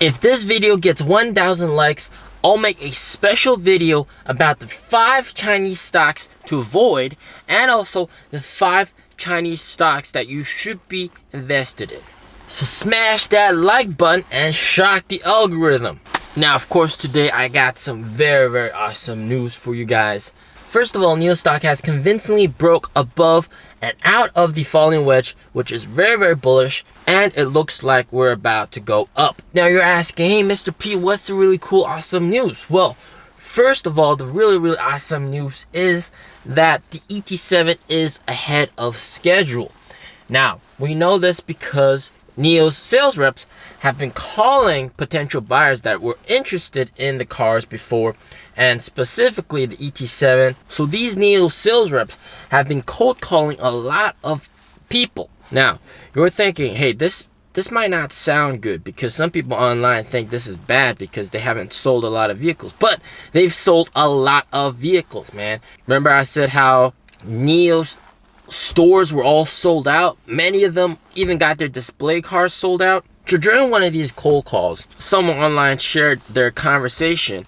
If this video gets 1,000 likes, I'll make a special video about the 5 Chinese stocks to avoid and also the 5 Chinese stocks that you should be invested in. So smash that like button and shock the algorithm. Now, of course, today I got some very awesome news for you guys. First of all, NIO stock has convincingly broke above and out of the falling wedge, which is very bullish, and it looks like we're about to go up. Now you're asking, hey Mr. P, what's the really cool awesome news? Well, first of all, the really awesome news is that the ET7 is ahead of schedule. Now, we know this because NIO's sales reps have been calling potential buyers that were interested in the cars before, and specifically the ET7. So these NIO sales reps have been cold calling a lot of people. Now, you're thinking, hey, this might not sound good because some people online think this is bad because they haven't sold a lot of vehicles, but they've sold a lot of vehicles, man. Remember I said how NIO's stores were all sold out? Many of them even got their display cars sold out. So during one of these cold calls, someone online shared their conversation,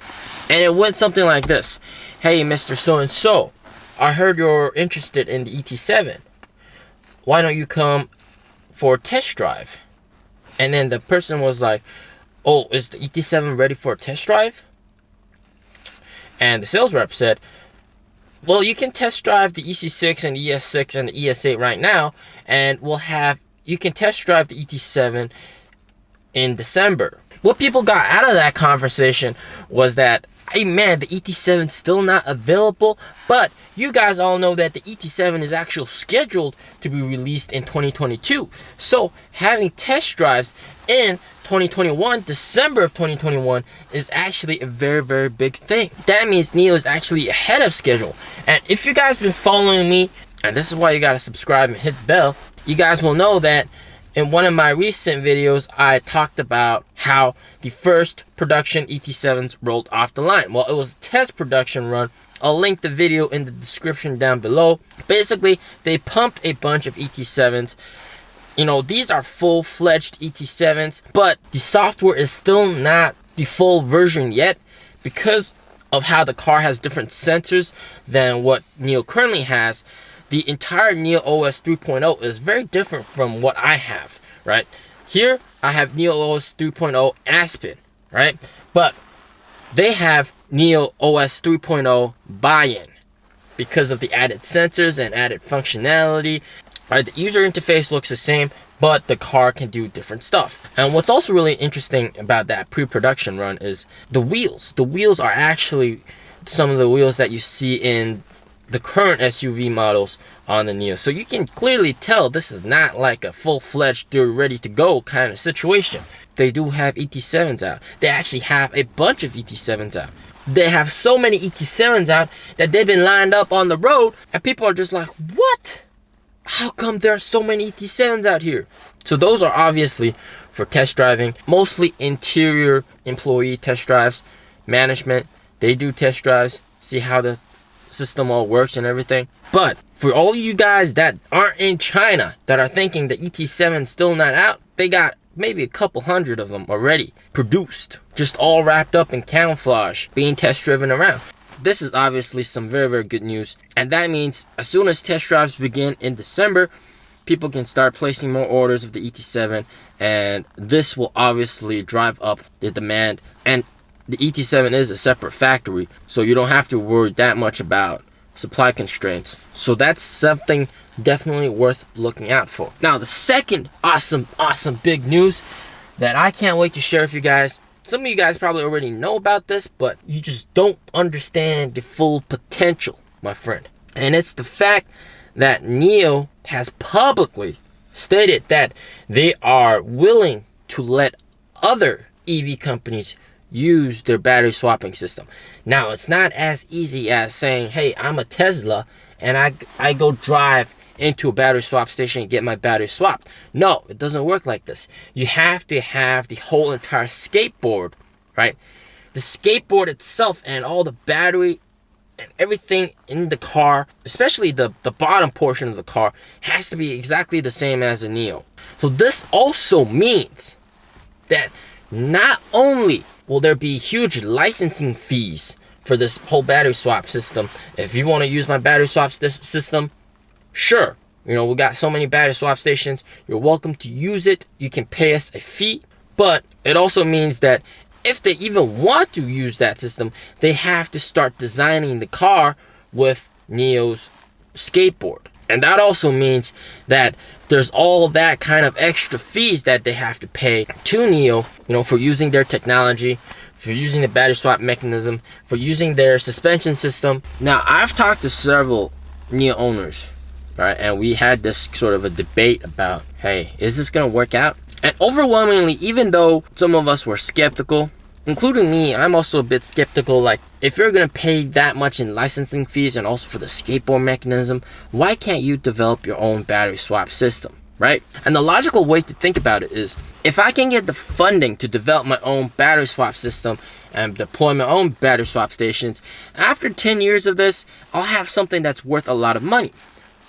and it went something like this. Hey, Mr. So-and-so, I heard you're interested in the ET7. Why don't you come for a test drive? And then the person was like, oh, is the ET7 ready for a test drive? And the sales rep said, well, you can test drive the EC6 and the ES6 and the ES8 right now, and you can test drive the ET7 in December. What people got out of that conversation was that, hey man, the ET7 is still not available, but you guys all know that the ET7 is actually scheduled to be released in 2022. So having test drives in 2021, December of 2021, is actually a very big thing. That means NIO is actually ahead of schedule. And if you guys been following me, and this is why you gotta subscribe and hit the bell, you guys will know that in one of my recent videos, I talked about how the first production ET7s rolled off the line. Well, it was a test production run. I'll link the video in the description down below. Basically, they pumped a bunch of ET7s. You know, these are full-fledged ET7s, but the software is still not the full version yet because of how the car has different sensors than what NIO currently has. The entire NIO OS 3.0 is very different from what I have, right? Here, I have NIO OS 3.0 Aspen, right? But they have NIO OS 3.0 Buy-in because of the added sensors and added functionality. Right? The user interface looks the same, but the car can do different stuff. And what's also really interesting about that pre-production run is the wheels. The wheels are actually some of the wheels that you see in the current SUV models on the NIO. So you can clearly tell this is not like a full-fledged, they're ready to go kind of situation. They do have ET7s out. They actually have a bunch of ET7s out. They have so many ET7s out that they've been lined up on the road, and people are just like, what? How come there are so many ET7s out here? So those are obviously for test driving, mostly interior employee test drives. Management, they do test drives, see how the system all works and everything. But for all you guys that aren't in China, that are thinking the ET7 is still not out, they got maybe a couple hundred of them already produced, just all wrapped up in camouflage, being test driven around. This is obviously some very good news, and that means as soon as test drives begin in December, people can start placing more orders of the ET7, and this will obviously drive up the demand. And the ET7 is a separate factory, so you don't have to worry that much about supply constraints. So that's something definitely worth looking out for. Now, the second awesome big news that I can't wait to share with you guys. Some of you guys probably already know about this, but you just don't understand the full potential, my friend. And it's the fact that NIO has publicly stated that they are willing to let other EV companies use their battery swapping system. Now, it's not as easy as saying, hey, I'm a Tesla and I go drive into a battery swap station and get my battery swapped. No, it doesn't work like this. You have to have the whole entire skateboard, right? The skateboard itself and all the battery and everything in the car, especially the bottom portion of the car, has to be exactly the same as a NIO. So this also means that not only will there be huge licensing fees for this whole battery swap system. If you want to use my battery swap system, sure. You know, we got so many battery swap stations. You're welcome to use it. You can pay us a fee. But it also means that if they even want to use that system, they have to start designing the car with Nio's skateboard. And that also means that there's all that kind of extra fees that they have to pay to Nio, you know, for using their technology, for using the battery swap mechanism, for using their suspension system. Now, I've talked to several Nio owners, right? And we had this sort of a debate about, hey, is this gonna work out? And overwhelmingly, even though some of us were skeptical, including me, I'm also a bit skeptical. Like, if you're gonna pay that much in licensing fees and also for the skateboard mechanism, why can't you develop your own battery swap system, right? And the logical way to think about it is, if I can get the funding to develop my own battery swap system and deploy my own battery swap stations, after 10 years of this, I'll have something that's worth a lot of money.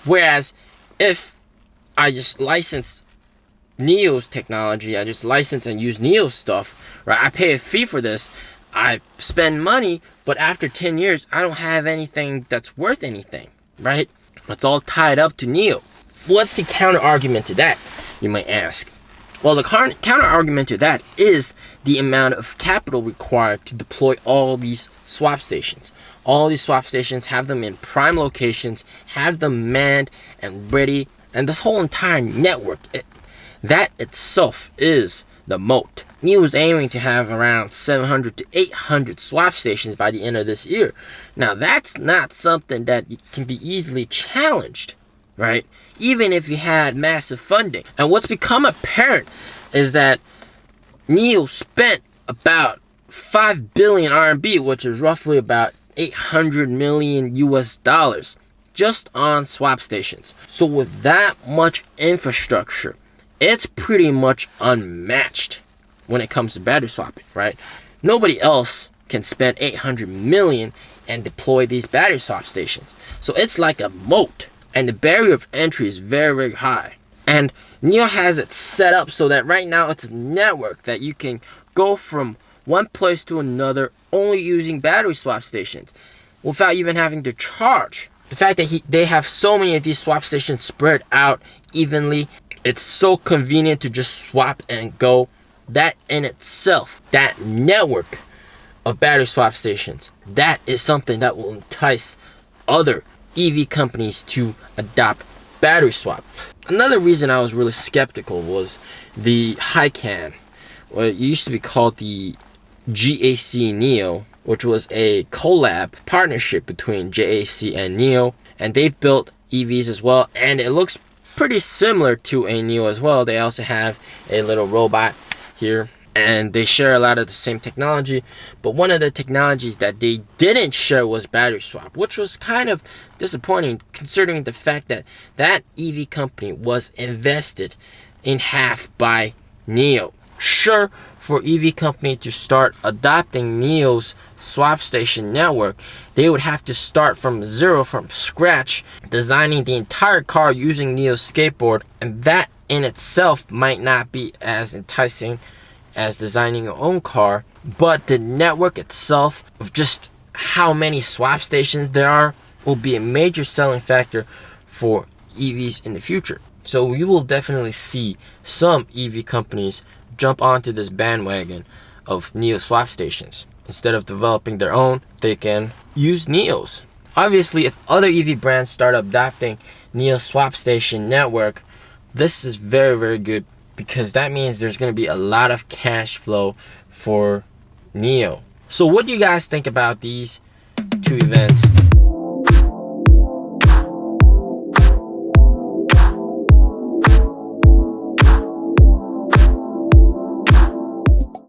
Whereas if I just license Nio's technology, I just license and use Nio's stuff, right? I pay a fee for this, I spend money, but after 10 years, I don't have anything that's worth anything, right? It's all tied up to Nio. What's the counter argument to that, you might ask? Well, the counter argument to that is the amount of capital required to deploy all these swap stations. All these swap stations, have them in prime locations, have them manned and ready, and this whole entire network, that itself is the moat. Nio is aiming to have around 700 to 800 swap stations by the end of this year. Now, that's not something that can be easily challenged, right? Even if you had massive funding. And what's become apparent is that Nio spent about 5 billion RMB, which is roughly about 800 million US dollars, just on swap stations. So with that much infrastructure, it's pretty much unmatched when it comes to battery swapping, right? Nobody else can spend 800 million and deploy these battery swap stations. So it's like a moat, and the barrier of entry is very, very high. And Nio has it set up so that right now it's a network that you can go from one place to another only using battery swap stations without even having to charge. The fact that they have so many of these swap stations spread out evenly, it's so convenient to just swap and go. That in itself, that network of battery swap stations, that is something that will entice other EV companies to adopt battery swap. Another reason I was really skeptical was the Hycan. Well, it used to be called the GAC Nio, which was a collab partnership between JAC and Nio, and they've built EVs as well, and it looks pretty similar to a Nio as well. They also have a little robot here, and they share a lot of the same technology, but one of the technologies that they didn't share was battery swap, which was kind of disappointing considering the fact that that EV company was invested in half by Nio. Sure, for EV company to start adopting Nio's swap station network, they would have to start from zero, from scratch, designing the entire car using Nio's skateboard, and that in itself might not be as enticing as designing your own car. But the network itself, of just how many swap stations there are, will be a major selling factor for EVs in the future. So you will definitely see some EV companies jump onto this bandwagon of Nio swap stations. Instead of developing their own, they can use Nio's. Obviously, if other EV brands start adopting Nio swap station network, this is very, very good, because that means there's going to be a lot of cash flow for Nio. So what do you guys think about these two events?